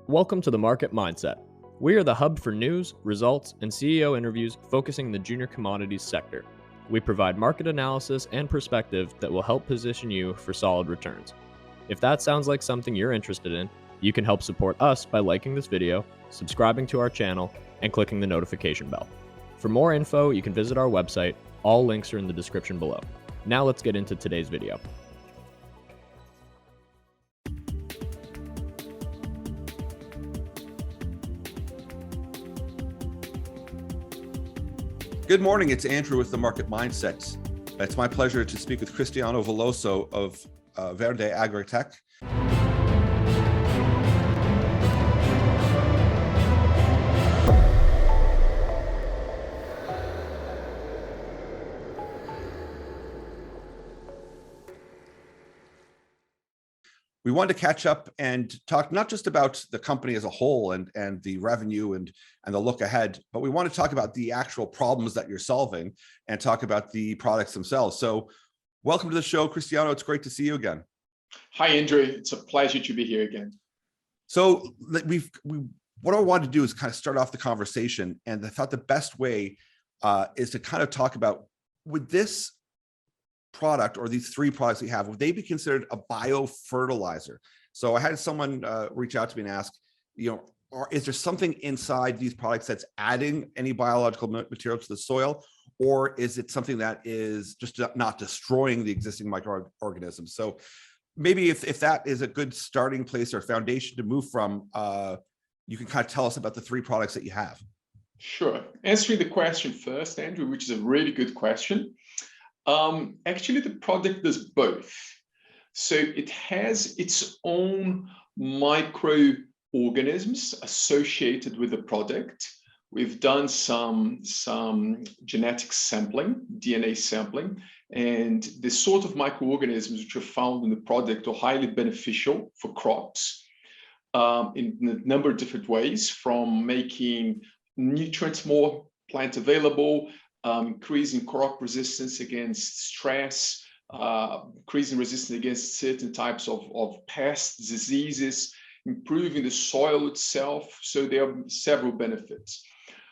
Welcome to the Market Mindset. We are the hub for news, results, and CEO interviews focusing the junior commodities sector. We provide market analysis and perspective that will help position you for solid returns. If that sounds like something you're interested in, you can help support us by liking this video, subscribing to our channel, and clicking the notification bell. For more info, you can visit our website. All links are in the description below. Now let's get into today's video. Good morning, it's Andrew with The Market Mindset. It's my pleasure to speak with Cristiano Veloso of Verde Agritech. We wanted to catch up and talk not just about the company as a whole and the revenue and the look ahead, but we want to talk about the actual problems that you're solving and talk about the products themselves. So welcome to the show, Cristiano. It's great to see you again. Hi, Andrew. It's a pleasure to be here again. So what I wanted to do is kind of start off the conversation. And I thought the best way is to kind of talk about, would this product or these three products we have, would they be considered a biofertilizer? So I had someone reach out to me and ask, is there something inside these products that's adding any biological material to the soil, or is it something that is just not destroying the existing microorganisms? So maybe if that is a good starting place or foundation to move from, you can kind of tell us about the three products that you have. Sure. Answering the question first, Andrew, which is a really good question. Actually, the product does both. So it has its own microorganisms associated with the product. We've done some genetic sampling, DNA sampling, and the sort of microorganisms which are found in the product are highly beneficial for crops in a number of different ways, from making nutrients more plant available, increasing crop resistance against stress, increasing resistance against certain types of pests, diseases, improving the soil itself. So there are several benefits.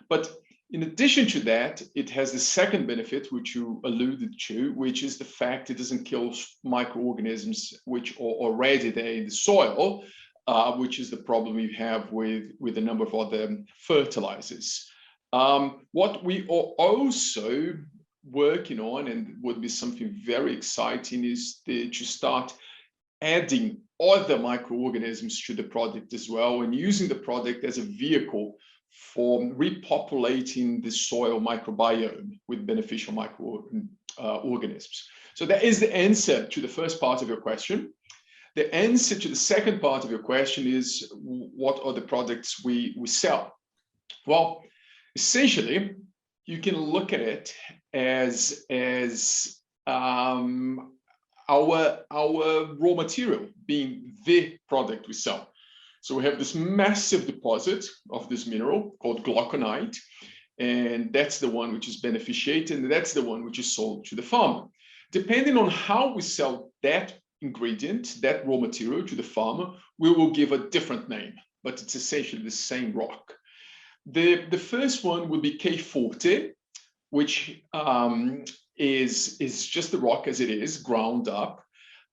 But in addition to that, it has the second benefit, which you alluded to, which is the fact it doesn't kill microorganisms which are already there in the soil, which is the problem you have with a number of other fertilizers. What we are also working on, and would be something very exciting, is to start adding other microorganisms to the product as well, and using the product as a vehicle for repopulating the soil microbiome with beneficial microorganisms. So that is the answer to the first part of your question. The answer to the second part of your question is, what are the products we sell? Well, essentially, you can look at it as our raw material being the product we sell. So we have this massive deposit of this mineral called glauconite, and that's the one which is beneficiated, and that's the one which is sold to the farmer. Depending on how we sell that ingredient, that raw material to the farmer, we will give a different name, but it's essentially the same rock. The first one would be K40, which is just the rock as it is, ground up.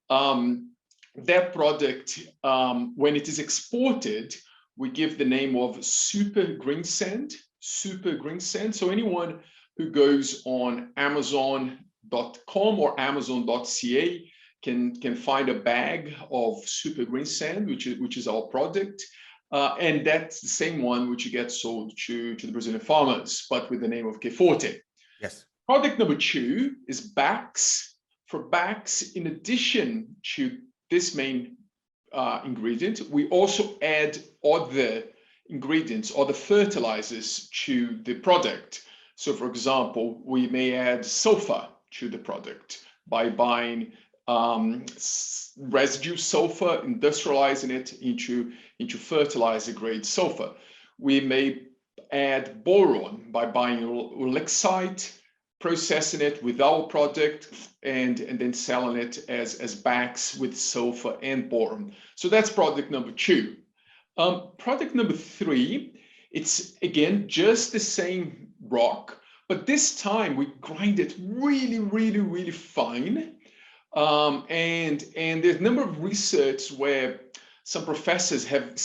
That product, when it is exported, we give the name of super green sand. Super green sand. So anyone who goes on Amazon.com or Amazon.ca can find a bag of super green sand, which is our product. And that's the same one which you get sold to the Brazilian farmers, but with the name of K40. Yes. Product number two is BAX. For BAX, in addition to this main ingredient, we also add other ingredients, other fertilizers to the product. So, for example, we may add sulfur to the product by buying residue sulfur, industrializing it into fertilizer grade sulfur. We may add boron by buying ulexite, processing it with our product, and then selling it as bags with sulfur and boron. So that's product number two. Product number 3, it's again just the same rock, but this time we grind it really, really, really fine. And there's a number of research where some professors have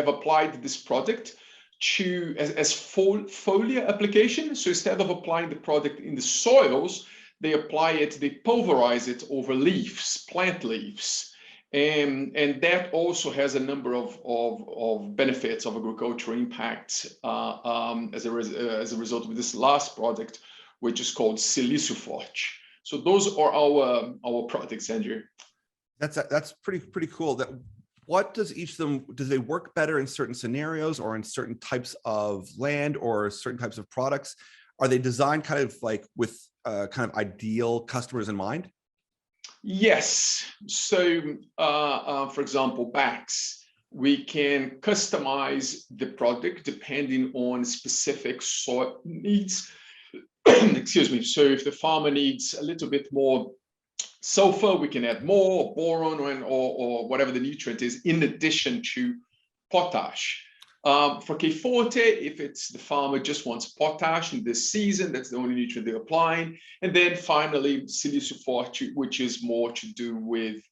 applied this product to as foliar application. So instead of applying the product in the soils, they apply it, they pulverize it over leaves, plant leaves. And that also has a number of benefits of agricultural impact as a result of this last product, which is called Siliciforte. So those are our products, Andrew. That's pretty cool. That what does each of them, do they work better in certain scenarios or in certain types of land or certain types of products? Are they designed kind of like with kind of ideal customers in mind? Yes. So, for example, BACs, we can customize the product depending on specific soil needs. Excuse me. So if the farmer needs a little bit more sulfur, we can add more boron or whatever the nutrient is in addition to potash. For K-Forte, if it's the farmer just wants potash in this season, that's the only nutrient they're applying. And then finally, Siliciforte, which is more to do with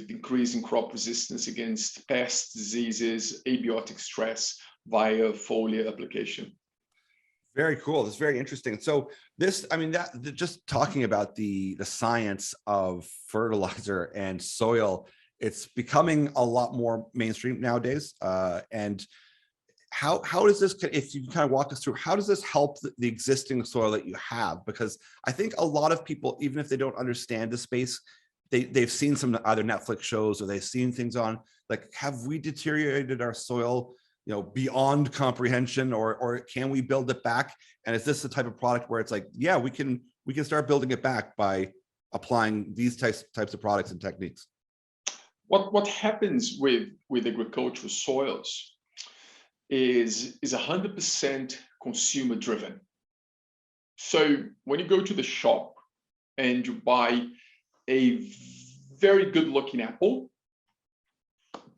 increasing crop resistance against pests, diseases, abiotic stress via foliar application. Very cool. That's very interesting. So this, I mean, just talking about the science of fertilizer and soil, it's becoming a lot more mainstream nowadays. And how does this, if you can kind of walk us through, how does this help the existing soil that you have? Because I think a lot of people, even if they don't understand the space, they've seen some either Netflix shows or they've seen things on like, have we deteriorated our soil, you know, beyond comprehension, or can we build it back? And is this the type of product where it's like, yeah, we can start building it back by applying these types of products and techniques? What happens with agricultural soils is 100% consumer driven. So when you go to the shop and you buy a very good looking apple,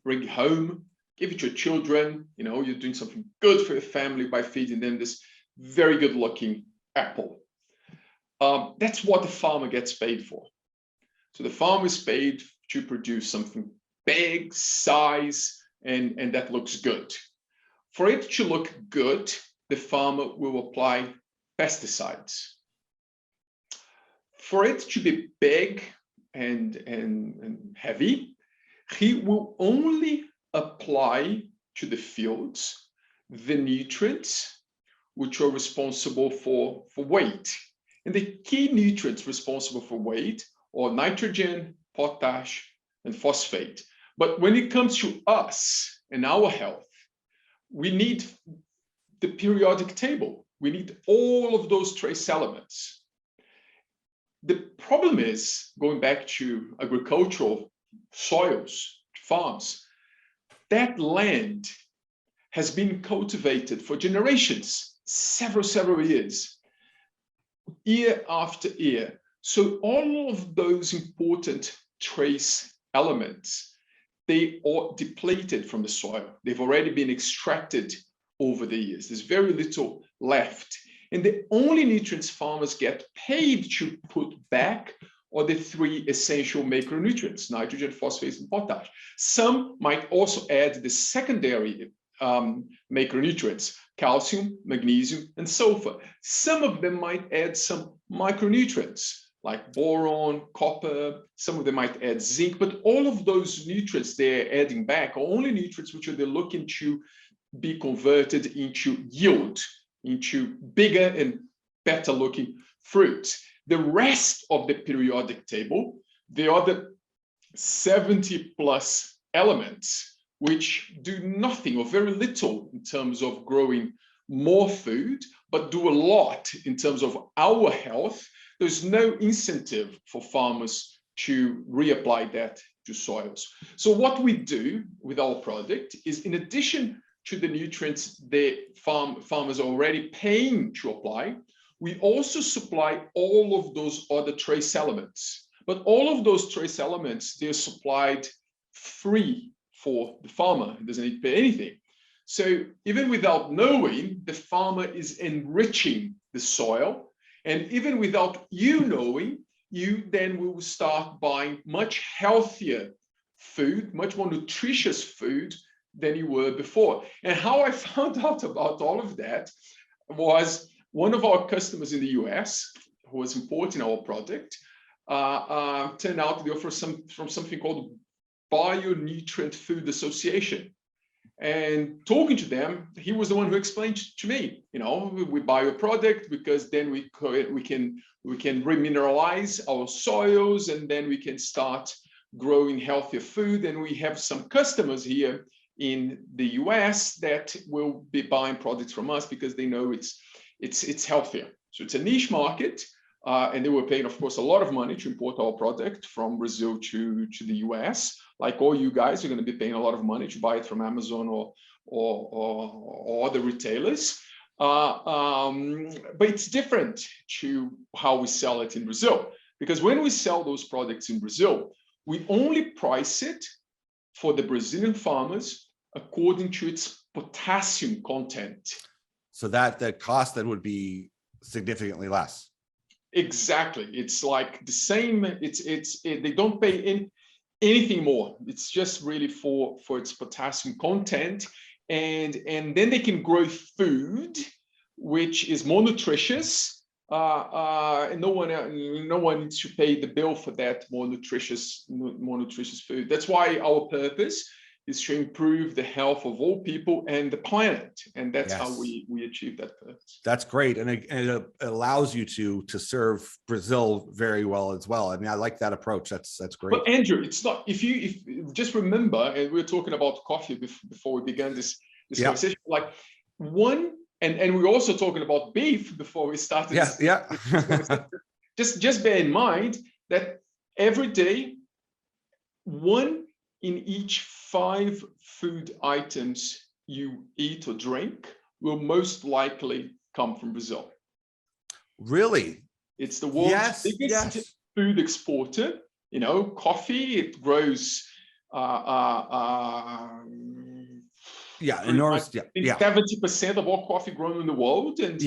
bring it home, give it to your children, you know, you're doing something good for your family by feeding them this very good looking apple. That's what the farmer gets paid for. So the farmer is paid to produce something big, size, and that looks good. For it to look good, the farmer will apply pesticides. For it to be big and heavy, he will only apply to the fields the nutrients which are responsible for weight. And the key nutrients responsible for weight are nitrogen, potash, and phosphate. But when it comes to us and our health, we need the periodic table. We need all of those trace elements. The problem is, going back to agricultural soils, farms, that land has been cultivated for generations, several years, year after year. So all of those important trace elements, they are depleted from the soil. They've already been extracted over the years. There's very little left. And the only nutrients farmers get paid to put back are the 3 essential macronutrients: nitrogen, phosphate, and potash. Some might also add the secondary macronutrients: calcium, magnesium, and sulfur. Some of them might add some micronutrients like boron, copper. Some of them might add zinc, but all of those nutrients they're adding back are only nutrients which they're looking to be converted into yield, into bigger and better looking fruit. The rest of the periodic table, the other 70 plus elements, which do nothing or very little in terms of growing more food, but do a lot in terms of our health, there's no incentive for farmers to reapply that to soils. So what we do with our product is, in addition to the nutrients the farmers are already paying to apply, we also supply all of those other trace elements. But all of those trace elements, they're supplied free for the farmer. He doesn't need to pay anything. So even without knowing, the farmer is enriching the soil. And even without you knowing, you then will start buying much healthier food, much more nutritious food than you were before. And how I found out about all of that was one of our customers in the US who was importing our product turned out to be from something called Bionutrient Food Association. And talking to them, he was the one who explained to me, we buy your product because then we can remineralize our soils, and then we can start growing healthier food. And we have some customers here in the US that will be buying products from us because they know it's healthier. So it's a niche market, and they were paying, of course, a lot of money to import our product from Brazil to the US. Like all you guys are going to be paying a lot of money to buy it from Amazon or other retailers. But it's different to how we sell it in Brazil, because when we sell those products in Brazil, we only price it for the Brazilian farmers according to its potassium content. So that the cost then would be significantly less. Exactly. It's like the same. They don't pay anything more. It's just really for its potassium content, and then they can grow food which is more nutritious. And no one needs to pay the bill for that more nutritious food. That's why our purpose is to improve the health of all people and the planet, and that's how we achieve that purpose. That's great, and it allows you to serve Brazil very well as well. I mean, I like that approach. That's great. But Andrew, it's not, if just remember, and we were talking about coffee before we began this conversation, like one, and we were also talking about beef before we started. Just bear in mind that every day, 1 in each 5 food items you eat or drink will most likely come from Brazil. Really? It's the world's biggest food exporter. Coffee, it grows enormous. 70% of all coffee grown in the world, and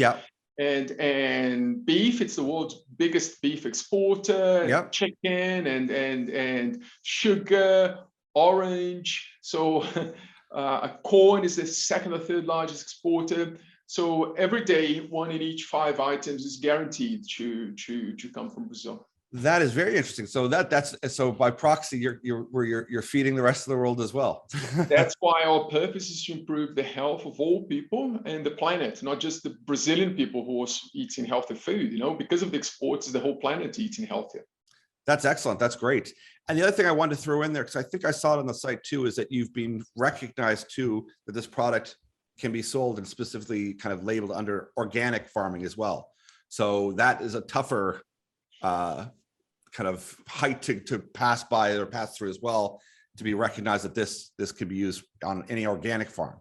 beef, it's the world's biggest beef exporter. Chicken and sugar, orange. So corn is the 2nd or 3rd largest exporter. So every day, 1 in each 5 items is guaranteed to come from Brazil. That is very interesting. So that's by proxy, you're feeding the rest of the world as well. That's why our purpose is to improve the health of all people and the planet, not just the Brazilian people who are eating healthy food. Because of the exports, the whole planet eating healthier. That's excellent. That's great. And the other thing I wanted to throw in there, because I think I saw it on the site too, is that you've been recognized too that this product can be sold and specifically kind of labeled under organic farming as well. So that is a tougher kind of height to pass by or pass through as well, to be recognized that this could be used on any organic farm.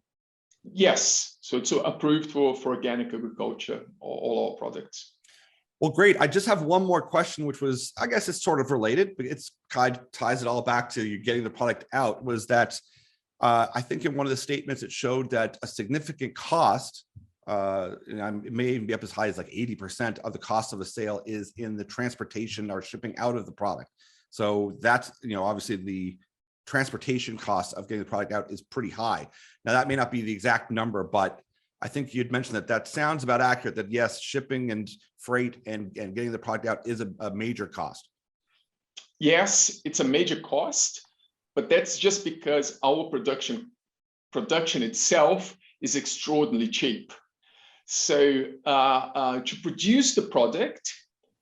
Yes. So it's approved for organic agriculture, all our products. Well, great. I just have one more question, which was, I guess it's sort of related, but it's kind of ties it all back to you getting the product out, was that I think in one of the statements, it showed that a significant cost, it may even be up as high as like 80% of the cost of a sale is in the transportation or shipping out of the product. So that's, obviously the transportation cost of getting the product out is pretty high. Now that may not be the exact number, but I think you'd mentioned that sounds about accurate, that yes, shipping and freight and getting the product out is a major cost. Yes, it's a major cost, but that's just because our production itself is extraordinarily cheap. So to produce the product,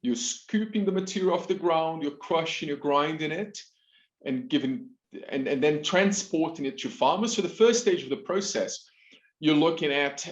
you're scooping the material off the ground, you're crushing, you're grinding it, and then transporting it to farmers. So the first stage of the process, you're looking at,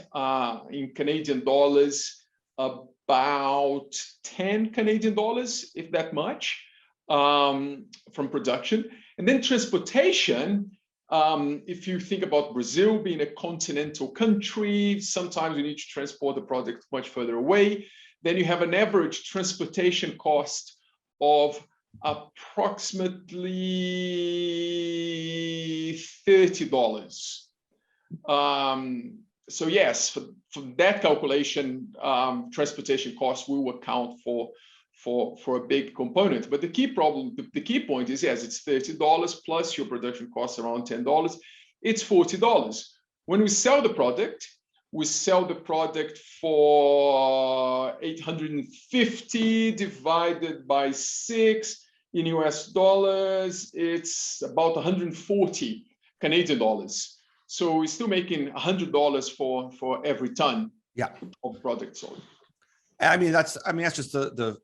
in Canadian dollars, about 10 Canadian dollars, if that much, from production. And then transportation, if you think about Brazil being a continental country, sometimes you need to transport the product much further away. Then you have an average transportation cost of approximately $30. So yes, for that calculation, transportation costs will account for a big component. But the key point is, yes, it's $30 plus your production costs around $10. It's $40. When we sell the product, for 850 divided by 6 in US dollars. It's about 140 Canadian dollars. So we're still making $100 for every ton of product sold. I mean, that's just a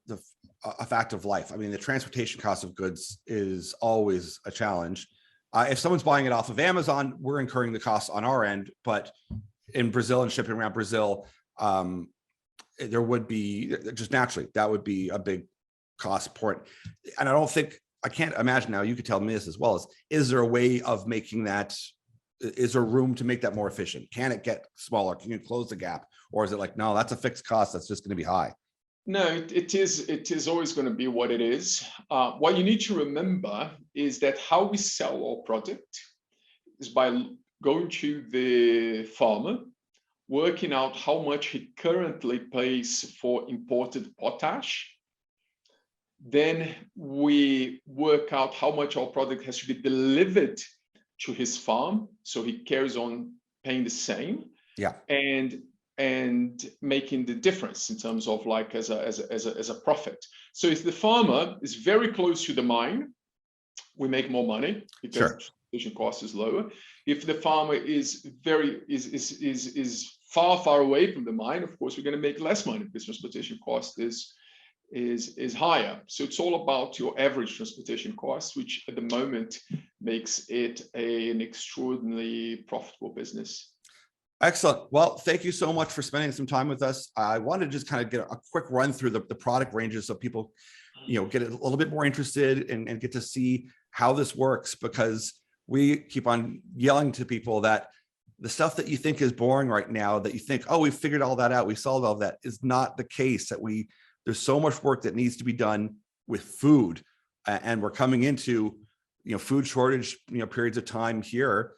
fact of life. I mean, the transportation cost of goods is always a challenge. If someone's buying it off of Amazon, we're incurring the costs on our end, but in Brazil and shipping around Brazil, there would be just naturally, that would be a big cost point. And I can't imagine now, you could tell me this as well, is there a way of making that, is there room to make that more efficient? Can it get smaller? Can you close the gap? Or is it like, no, that's a fixed cost, that's just going to be high? No, it is always going to be what it is. What you need to remember is that how we sell our product is by going to the farmer, working out how much he currently pays for imported potash. Then we work out how much our product has to be delivered to his farm, so he carries on paying the same. Yeah. And making the difference in terms of like as a profit. So if the farmer is very close to the mine, we make more money because the transportation cost is lower. If the farmer is far away from the mine, of course we're going to make less money because transportation cost is higher. So it's all about your average transportation cost, which at the moment makes it an extraordinarily profitable business. Excellent. Well, thank you so much for spending some time with us. I wanted to just kind of get a quick run through the product ranges so people, get a little bit more interested and get to see how this works, because we keep on yelling to people that the stuff that you think is boring right now, that you think, oh, we've figured all that out, we solved all that, is not the case. That there's so much work that needs to be done with food, and we're coming into, food shortage, periods of time here.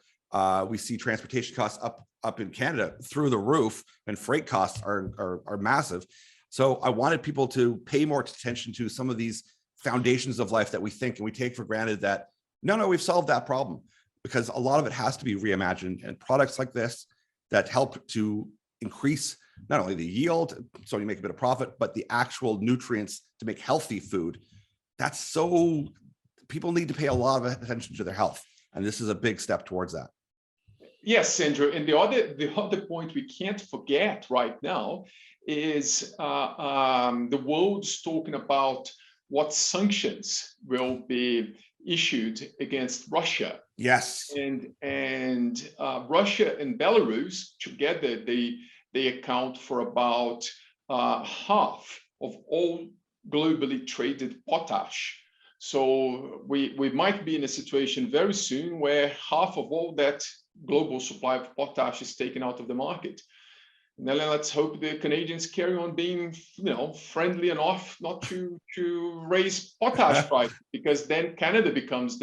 We see transportation costs up in Canada through the roof, and freight costs are massive. So I wanted people to pay more attention to some of these foundations of life that we think and we take for granted that, no, we've solved that problem, because a lot of it has to be reimagined, and products like this that help to increase not only the yield, so you make a bit of profit, but the actual nutrients to make healthy food. People need to pay a lot of attention to their health. And this is a big step towards that. Yes, Andrew. And the other point we can't forget right now is the world's talking about what sanctions will be issued against Russia. Yes. And Russia and Belarus together, they account for about half of all globally traded potash. So we might be in a situation very soon where half of all that global supply of potash is taken out of the market. And then let's hope the Canadians carry on being, friendly enough not to raise potash price, because then Canada becomes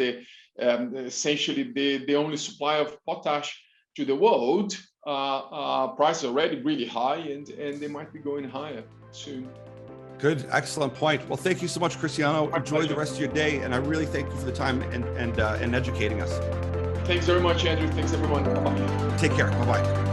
essentially the only supplier of potash to the world. Prices are already really high, and they might be going higher soon. Good, excellent point. Well, thank you so much, Cristiano. Enjoy the rest of your day, and I really thank you for the time and educating us. Thanks very much, Andrew. Thanks, everyone. Bye-bye. Take care. Bye-bye.